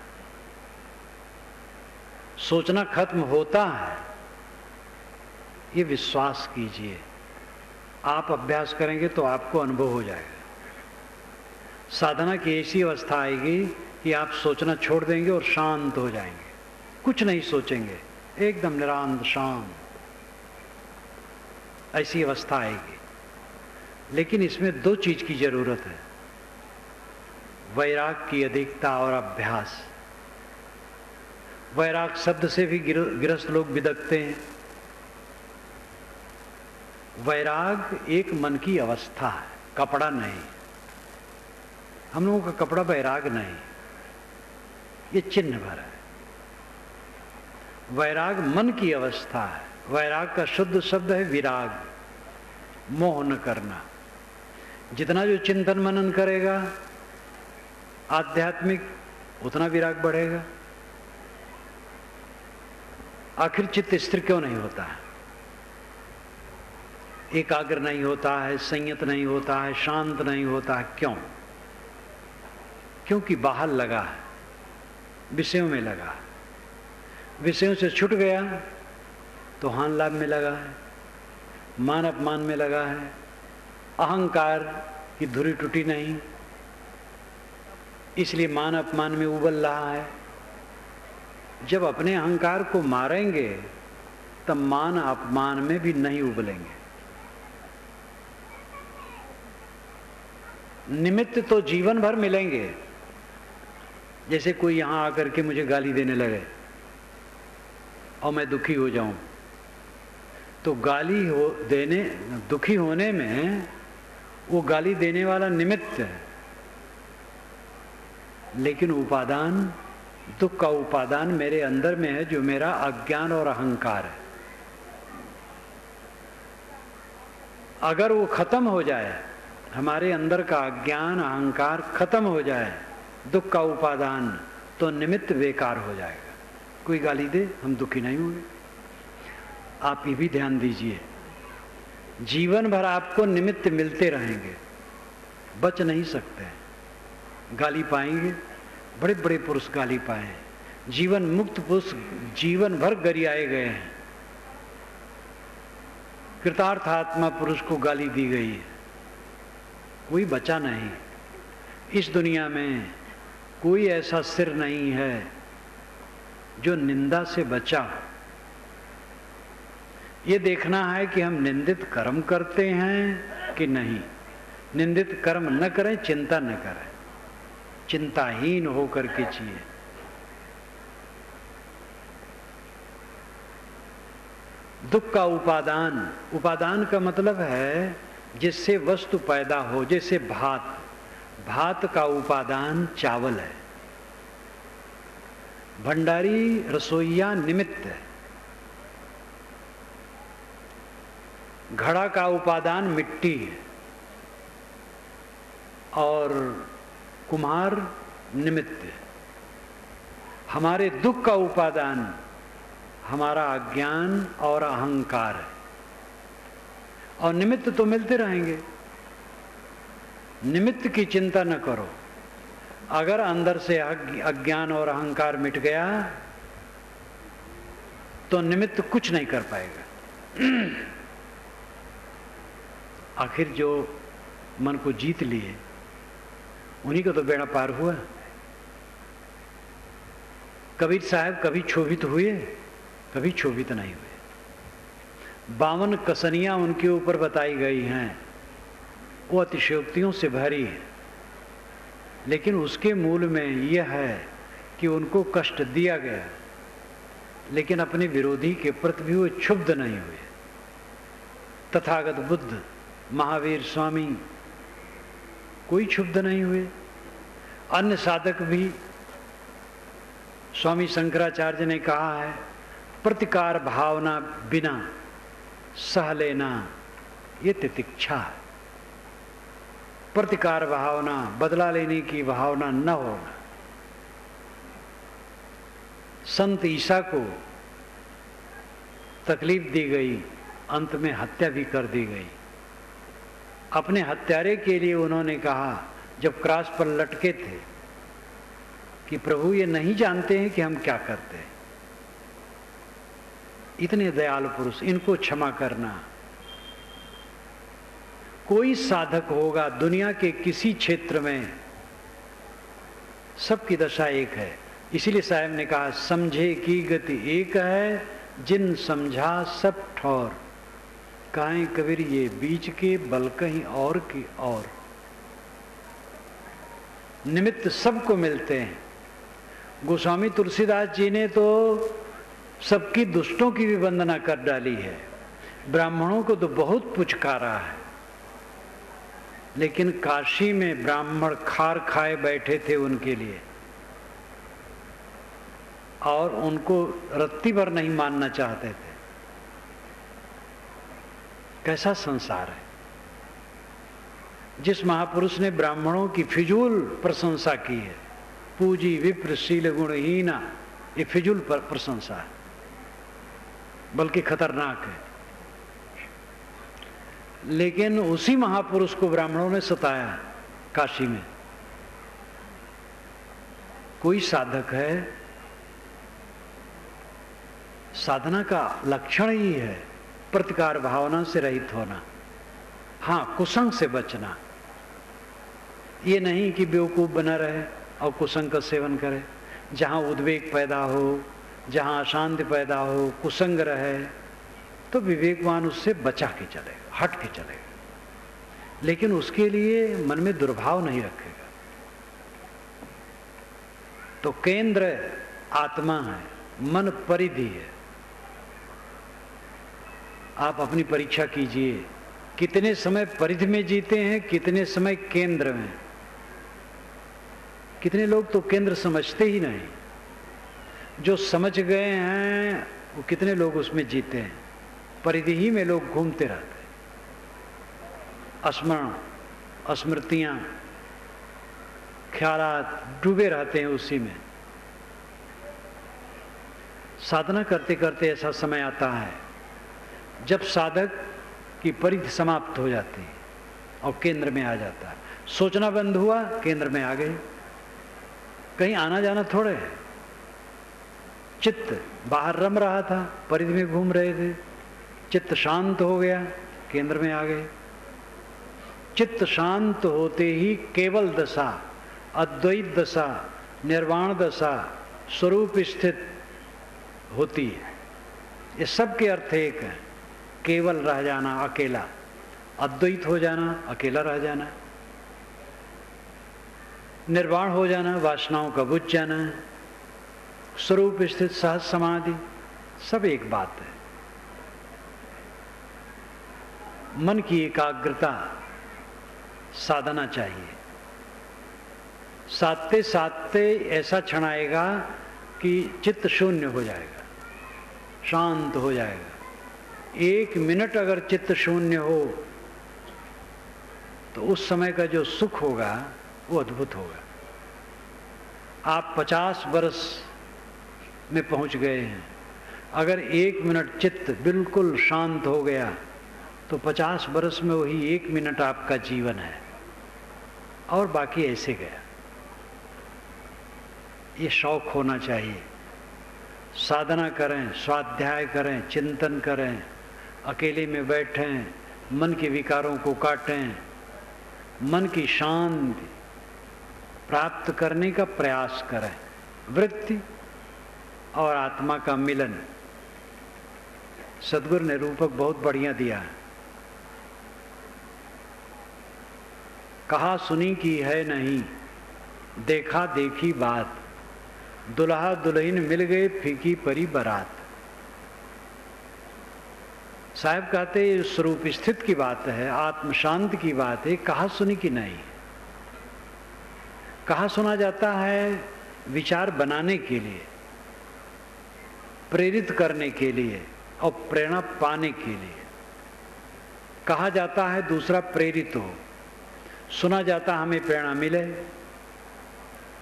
सोचना खत्म होता है, ये विश्वास कीजिए। आप अभ्यास करेंगे तो आपको अनुभव हो जाएगा। साधना की ऐसी अवस्था आएगी कि आप सोचना छोड़ देंगे और शांत हो जाएंगे, कुछ नहीं सोचेंगे, एकदम निरांत शांत, ऐसी अवस्था आएगी। लेकिन इसमें दो चीज की जरूरत है, वैराग की अधिकता और अभ्यास। वैराग शब्द से भी गृहस्थ लोग बिदकते हैं। वैराग एक मन की अवस्था है, कपड़ा नहीं। हम लोगों का कपड़ा वैराग नहीं, ये चिन्ह भर है। वैराग मन की अवस्था है। वैराग का शुद्ध शब्द है विराग, मोह न करना। जितना जो चिंतन मनन करेगा आध्यात्मिक, उतना विराग बढ़ेगा। आखिर चित्त स्थिर क्यों नहीं होता है? एकाग्र नहीं होता है, संयत नहीं होता है, शांत नहीं होता है, क्यों? क्योंकि बाहर लगा है, विषयों में लगा है। विषयों से छूट गया तो हान लाभ में लगा है, मान अपमान में लगा है, अहंकार की धुरी टूटी नहीं, इसलिए मान अपमान में उबल रहा है। जब अपने अहंकार को मारेंगे तब मान अपमान में भी नहीं उबलेंगे। निमित्त तो जीवन भर मिलेंगे। जैसे कोई यहां आकर के मुझे गाली देने लगे और मैं दुखी हो जाऊं, तो दुखी होने में वो गाली देने वाला निमित्त है, लेकिन उपादान, दुख का उपादान मेरे अंदर में है, जो मेरा अज्ञान और अहंकार है। अगर वो खत्म हो जाए, हमारे अंदर का अज्ञान अहंकार खत्म हो जाए, दुख का उपादान, तो निमित्त बेकार हो जाएगा। कोई गाली दे, हम दुखी नहीं होंगे। आप ये भी ध्यान दीजिए, जीवन भर आपको निमित्त मिलते रहेंगे, बच नहीं सकते। गाली पाएंगे, बड़े बड़े पुरुष गाली पाए, जीवन मुक्त पुरुष जीवन भर गरियाए गए हैं। कृतार्थ आत्मा पुरुष को गाली दी गई है, कोई बचा नहीं। इस दुनिया में कोई ऐसा सिर नहीं है जो निंदा से बचा। ये देखना है कि हम निंदित कर्म करते हैं कि नहीं। निंदित कर्म न करें, चिंता न करें, चिंताहीन होकर के जिए। दुख का उपादान, उपादान का मतलब है जिससे वस्तु पैदा हो। जैसे भात, भात का उपादान चावल है, भंडारी रसोईया निमित्त है। घड़ा का उपादान मिट्टी है और कुम्हार निमित्त है। हमारे दुख का उपादान हमारा अज्ञान और अहंकार है, और निमित्त तो मिलते रहेंगे। निमित्त की चिंता न करो। अगर अंदर से अज्ञान और अहंकार मिट गया तो निमित्त कुछ नहीं कर पाएगा। आखिर जो मन को जीत लिए उन्हीं का तो बेड़ा पार हुआ। कबीर साहब कभी क्षोभित हुए, कभी क्षोभित नहीं हुए। 52 कसनियां उनके ऊपर बताई गई हैं, वो अतिशयोक्तियों से भरी है, लेकिन उसके मूल में यह है कि उनको कष्ट दिया गया, लेकिन अपने विरोधी के प्रति भी वो क्षुब्ध नहीं हुए। तथागत बुद्ध, महावीर स्वामी कोई क्षुब्ध नहीं हुए। अन्य साधक भी, स्वामी शंकराचार्य ने कहा है, प्रतिकार भावना बिना सह लेना ये तितिक्षा है। प्रतिकार भावना, बदला लेने की भावना न होना। संत ईसा को तकलीफ दी गई, अंत में हत्या भी कर दी गई। अपने हत्यारे के लिए उन्होंने कहा, जब क्रॉस पर लटके थे, कि प्रभु ये नहीं जानते हैं कि हम क्या करते हैं। इतने दयालु पुरुष, इनको क्षमा करना। कोई साधक होगा दुनिया के किसी क्षेत्र में, सबकी दशा एक है। इसीलिए साहब ने कहा, समझे की गति एक है, जिन समझा सब ठौर। काहे कबीर ये बीच के बल कहीं और की और। निमित्त सबको मिलते हैं। गोस्वामी तुलसीदास जी ने तो सबकी दुष्टों की भी वंदना कर डाली है। ब्राह्मणों को तो बहुत पुचकारा है, लेकिन काशी में ब्राह्मण खार खाए बैठे थे उनके लिए, और उनको रत्ती भर नहीं मानना चाहते थे। कैसा संसार है। जिस महापुरुष ने ब्राह्मणों की फिजूल प्रशंसा की है, पूजी विप्र शील गुणहीना, ये फिजूल प्रशंसा है, बल्कि खतरनाक है। लेकिन उसी महापुरुष को ब्राह्मणों ने सताया काशी में। कोई साधक है, साधना का लक्षण ही है प्रतिकार भावना से रहित होना, हाँ कुसंग से बचना। ये नहीं कि बेवकूफ बना रहे और कुसंग का सेवन करे। जहाँ उद्वेग पैदा हो, जहाँ अशांति पैदा हो, कुसंग रहे, तो विवेकवान उससे बचा के चलेगा, हट के चलेगा, लेकिन उसके लिए मन में दुर्भाव नहीं रखेगा। तो केंद्र आत्मा है, मन परिधि है। आप अपनी परीक्षा कीजिए, कितने समय परिधि में जीते हैं, कितने समय केंद्र में। कितने लोग तो केंद्र समझते ही नहीं, जो समझ गए हैं वो कितने लोग उसमें जीते हैं। परिधि ही में लोग घूमते रहते हैं, स्मरण स्मृतियां ख्यालात डूबे रहते हैं उसी में। साधना करते करते ऐसा समय आता है जब साधक की परिधि समाप्त हो जाती है और केंद्र में आ जाता है। सोचना बंद हुआ, केंद्र में आ गए, कहीं आना जाना थोड़े है। चित्त बाहर रम रहा था, परिधि में घूम रहे थे, चित्त शांत हो गया, केंद्र में आ गए। चित्त शांत होते ही केवल दशा, अद्वैत दशा, निर्वाण दशा, स्वरूप स्थित होती है। ये सब के अर्थ एक है। केवल रह जाना, अकेला, अद्वैत हो जाना, अकेला रह जाना, निर्वाण हो जाना, वासनाओं का बुझ जाना, स्वरूप स्थित सहज समाधि, सब एक बात है। मन की एकाग्रता साधना चाहिए। साधते साधते ऐसा क्षण आएगा कि चित्त शून्य हो जाएगा, शांत हो जाएगा। 1 मिनट अगर चित्त शून्य हो तो उस समय का जो सुख होगा वो अद्भुत होगा। आप 50 वर्ष में पहुंच गए हैं, अगर 1 मिनट चित्त बिल्कुल शांत हो गया तो 50 वर्ष में वही 1 मिनट आपका जीवन है, और बाकी ऐसे गया। ये शौक होना चाहिए। साधना करें, स्वाध्याय करें, चिंतन करें, अकेले में बैठें, मन के विकारों को काटें, मन की शांति प्राप्त करने का प्रयास करें। वृत्ति और आत्मा का मिलन। सद्गुरु ने रूपक बहुत बढ़िया दिया है। कहा सुनी की है नहीं, देखा देखी बात, दुल्हा दुल्हन मिल गए फीकी परी बारात। साहब कहते ये स्वरूप स्थित की बात है, आत्म शांति की बात है, कहा सुनी की नहीं। कहा सुना जाता है विचार बनाने के लिए, प्रेरित करने के लिए और प्रेरणा पाने के लिए। कहा जाता है दूसरा प्रेरित हो, सुना जाता हमें प्रेरणा मिले।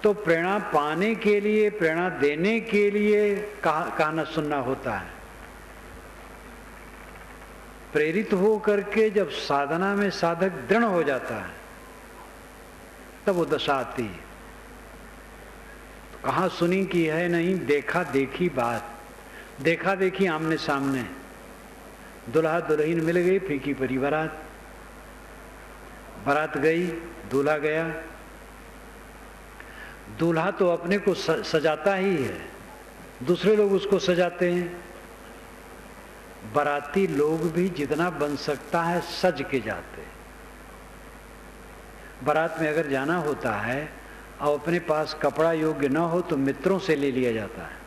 तो प्रेरणा पाने के लिए, प्रेरणा देने के लिए कहना सुनना होता है। प्रेरित हो करके जब साधना में साधक दृढ़ हो जाता है तब वो दशा आती है। कहाँ सुनी की है नहीं, देखा देखी बात। देखा देखी आमने सामने, दुल्हा दुल्हन मिल गई फीकी परी बारात। बारात गई, दूल्हा गया। दूल्हा तो अपने को सजाता ही है, दूसरे लोग उसको सजाते हैं। बाराती लोग भी जितना बन सकता है सज के जाते हैं। बारात में अगर जाना होता है और अपने पास कपड़ा योग्य न हो तो मित्रों से ले लिया जाता है।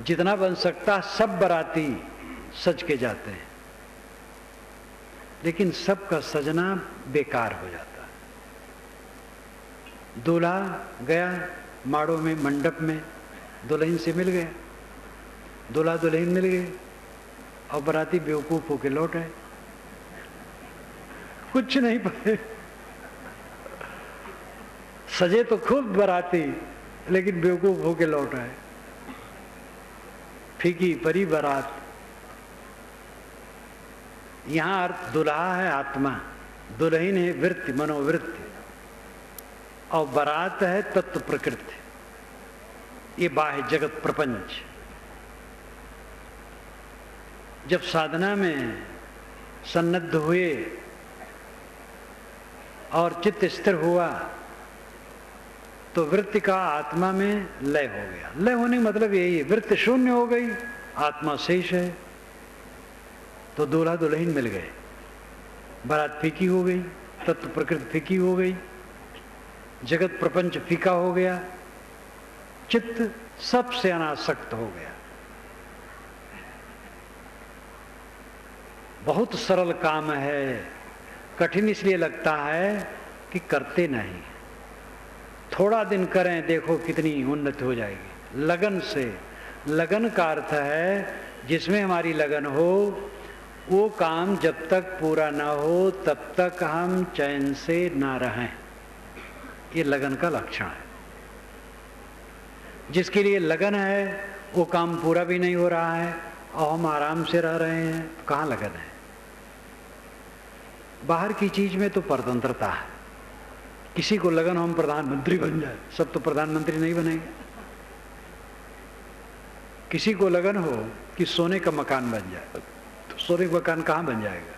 जितना बन सकता सब बाराती सज के जाते हैं, लेकिन सबका सजना बेकार हो जाता है। दूल्हा गया माड़ों में, मंडप में, दुल्हन से मिल गया, दूल्हा दुल्हन मिल गए और बराती बेवकूफ होके लौट आए, कुछ नहीं पाए। सजे तो खूब बराती, लेकिन बेवकूफ होके लौट आए। फीकी परी बारात। यहां अर्थ दुल्हा है आत्मा, दुल्हन है वृत्ति, मनोवृत्ति, और बारात है तत्व प्रकृति, ये बाह्य जगत प्रपंच। जब साधना में सन्नद्ध हुए और चित्त स्थिर हुआ तो वृत्ति का आत्मा में लय हो गया। लय होने का मतलब यही है, वृत्ति शून्य हो गई, आत्मा शेष है। तो दूल्हा दुल्हन मिल गए, बारात फीकी हो गई, तत्व प्रकृति फीकी हो गई, जगत प्रपंच फीका हो गया, चित्त सबसे अनासक्त हो गया। बहुत सरल काम है, कठिन इसलिए लगता है कि करते नहीं। थोड़ा दिन करें, देखो कितनी उन्नति हो जाएगी। लगन से, लगन का अर्थ है जिसमें हमारी लगन हो, वो काम जब तक पूरा ना हो तब तक हम चैन से ना रहें, ये लगन का लक्षण है। जिसके लिए लगन है वो काम पूरा भी नहीं हो रहा है और हम आराम से रह रहे हैं, तो कहाँ लगन है? बाहर की चीज में तो परतंत्रता है। किसी को लगन हो हम प्रधानमंत्री बन जाए, सब तो प्रधानमंत्री नहीं बनेंगे। किसी को लगन हो कि सोने का मकान बन जाए, तो सोने का मकान कहाँ बन जाएगा?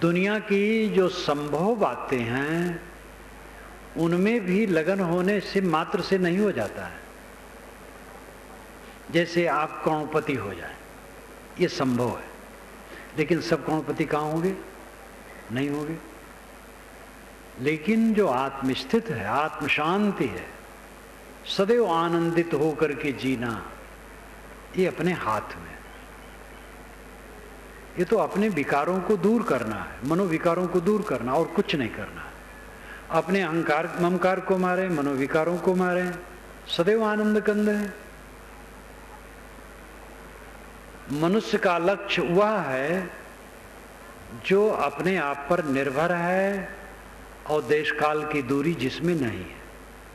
दुनिया की जो संभव बातें हैं उनमें भी लगन होने से मात्र से नहीं हो जाता है। जैसे आप करोड़पति हो जाए, ये संभव है, लेकिन सब करोड़पति कहाँ होंगे? नहीं होंगे। लेकिन जो आत्मस्थित है, आत्म शांति है, सदैव आनंदित होकर के जीना, ये अपने हाथ में। ये तो अपने विकारों को दूर करना है, मनोविकारों को दूर करना, और कुछ नहीं करना है। अपने अहंकार ममकार को मारे, मनोविकारों को मारे, सदैव आनंद कंद है। मनुष्य का लक्ष्य वह है जो अपने आप पर निर्भर है और देश काल की दूरी जिसमें नहीं है।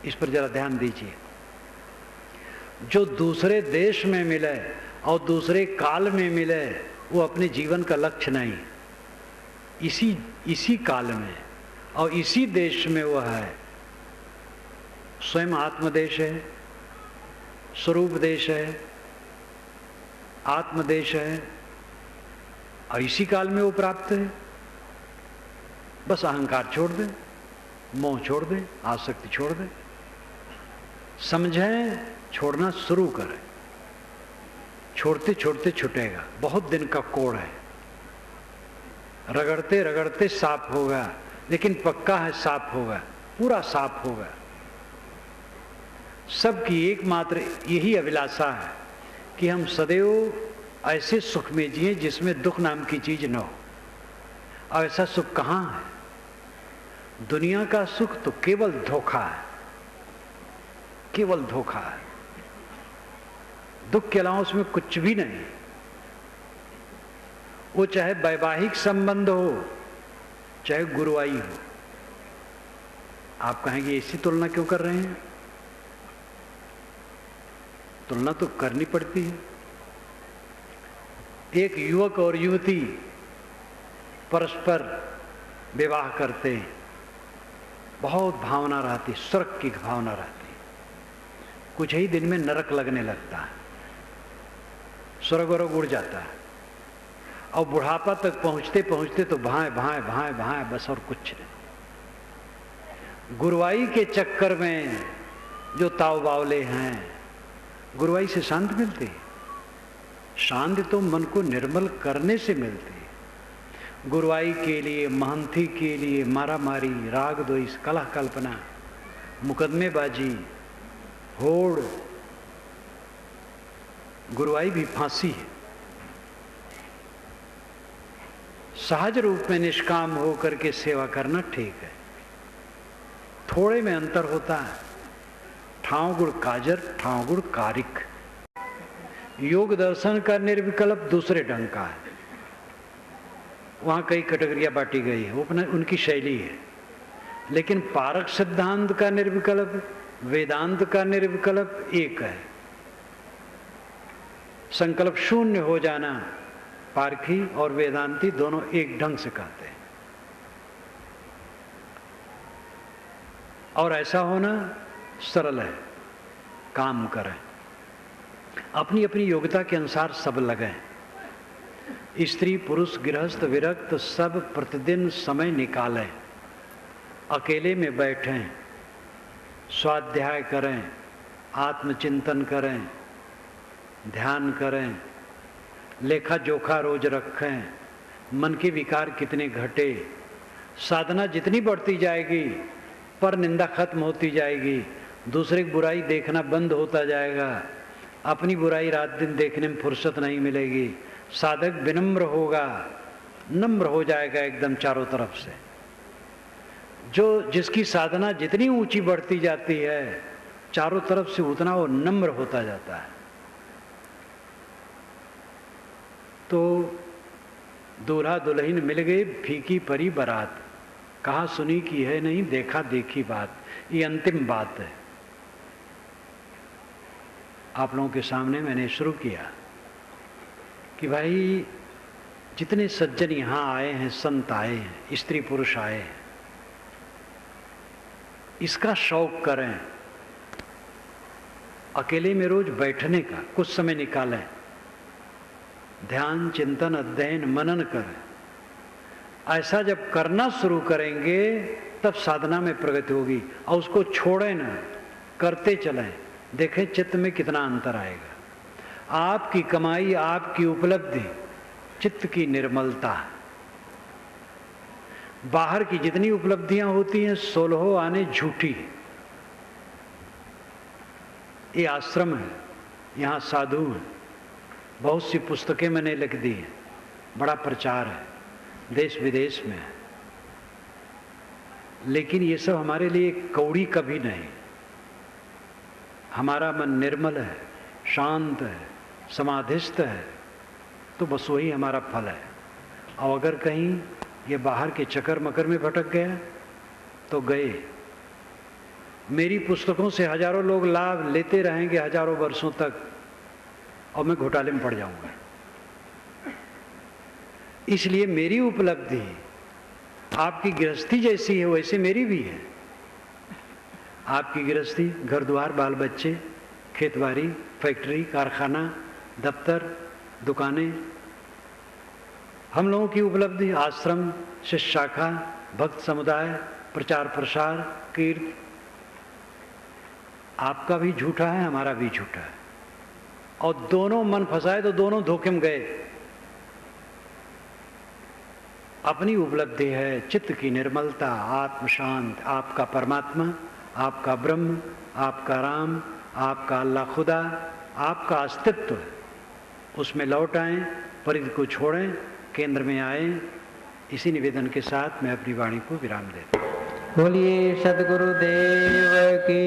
इस पर जरा ध्यान दीजिए। जो दूसरे देश में मिले और दूसरे काल में मिले वो अपने जीवन का लक्ष्य नहीं। इसी काल में और इसी देश में वह है। स्वयं आत्मदेश है, स्वरूप देश है, आत्मदेश है, और इसी काल में वो प्राप्त है। बस अहंकार छोड़ दे, मोह छोड़ दे, आसक्ति छोड़ दे, समझें, छोड़ना शुरू करें। छोड़ते छोड़ते छूटेगा। बहुत दिन का कोड़ है, रगड़ते रगड़ते साफ होगा, लेकिन पक्का है साफ होगा, पूरा साफ होगा। सबकी एकमात्र यही अभिलाषा है कि हम सदैव ऐसे सुख में जिए जिसमें दुख नाम की चीज न हो। और ऐसा सुख कहाँ है? दुनिया का सुख तो केवल धोखा है, केवल धोखा है। दुख के अलावा उसमें कुछ भी नहीं। वो चाहे वैवाहिक संबंध हो, चाहे गुरुवाई हो। आप कहेंगे ऐसी तुलना क्यों कर रहे हैं? तुलना तो करनी पड़ती है। एक युवक और युवती परस्पर विवाह करते हैं, बहुत भावना रहती, स्वर्ग की भावना रहती। कुछ ही दिन में नरक लगने लगता है, स्वर्ग और उड़ जाता है, और बुढ़ापा तक पहुंचते पहुंचते तो भाएं भाएं भाएं भाएं, बस और कुछ नहीं। गुरुवाई के चक्कर में जो ताव बावले हैं, गुरुवाई से शांति मिलती है। शांति तो मन को निर्मल करने से मिलती है। गुरुवाई के लिए, महंती के लिए मारा मारी, राग द्वेष, कलह कल्पना, मुकदमेबाजी, होड़, गुरुआई भी फांसी है। सहज रूप में निष्काम होकर के सेवा करना ठीक है। थोड़े में अंतर होता है। ठाव गुण काजर, ठाव गुण कारिक। योग दर्शन का निर्विकल्प दूसरे ढंग का है। वहां कई कैटेगरियां बांटी गई है, वो अपना उनकी शैली है। लेकिन पारक सिद्धांत का निर्विकल्प, वेदांत का निर्विकल्प एक है। संकल्प शून्य हो जाना पारखी और वेदांती दोनों एक ढंग से कहते हैं। और ऐसा होना सरल है। काम करें, अपनी अपनी योग्यता के अनुसार सब लगें। स्त्री पुरुष गृहस्थ विरक्त सब प्रतिदिन समय निकालें। अकेले में बैठें, स्वाध्याय करें, आत्मचिंतन करें, ध्यान करें, लेखा जोखा रोज रखें। मन के विकार कितने घटे। साधना जितनी बढ़ती जाएगी पर निंदा खत्म होती जाएगी। दूसरे की बुराई देखना बंद होता जाएगा। अपनी बुराई रात दिन देखने में फुर्सत नहीं मिलेगी। साधक विनम्र होगा, नम्र हो जाएगा एकदम चारों तरफ से। जिसकी साधना जितनी ऊंची बढ़ती जाती है चारों तरफ से उतना वो नम्र होता जाता है। तो दूल्हा दुल्हन मिल गए, फीकी परी बारात। कहा सुनी की है नहीं, देखा देखी बात। ये अंतिम बात है। आप लोगों के सामने मैंने शुरू किया कि भाई जितने सज्जन यहाँ आए हैं, संत आए हैं, स्त्री पुरुष आए हैं, इसका शौक करें। अकेले में रोज बैठने का कुछ समय निकालें। ध्यान चिंतन अध्ययन मनन करें। ऐसा जब करना शुरू करेंगे तब साधना में प्रगति होगी। और उसको छोड़ें ना, करते चलें। देखें चित्त में कितना अंतर आएगा। आपकी कमाई, आपकी उपलब्धि चित्त की निर्मलता। बाहर की जितनी उपलब्धियां होती हैं 16 आने झूठी। ये आश्रम है, यहाँ साधु हैं, बहुत सी पुस्तकें मैंने लिख दी हैं, बड़ा प्रचार है, देश विदेश में है। लेकिन ये सब हमारे लिए कौड़ी कभी नहीं। हमारा मन निर्मल है, शांत है, समाधिस्थ है, तो बस वही हमारा फल है। और अगर कहीं ये बाहर के चक्कर मकर में भटक गया तो गए। मेरी पुस्तकों से हजारों लोग लाभ लेते रहेंगे हजारों वर्षों तक, और मैं घोटाले में पड़ जाऊंगा। इसलिए मेरी उपलब्धि आपकी गृहस्थी जैसी है वैसे मेरी भी है। आपकी गृहस्थी घर द्वार बाल बच्चे, खेतबाड़ी, फैक्ट्री, कारखाना, दफ्तर, दुकानें। हम लोगों की उपलब्धि आश्रम, शिष्य शाखा, भक्त समुदाय, प्रचार प्रसार, कीर्त। आपका भी झूठा है, हमारा भी झूठा है। और दोनों मन फंसाए तो दोनों धोखे में गए। अपनी उपलब्धि है चित्त की निर्मलता, आत्म शांत, आपका परमात्मा, आपका ब्रह्म, आपका राम, आपका अल्लाह खुदा, आपका अस्तित्व है। उसमें लौट आएं, परिधि को छोड़ें, केंद्र में आए। इसी निवेदन के साथ मैं अपनी वाणी को विराम देता हूँ। बोलिए सद्गुरुदेव की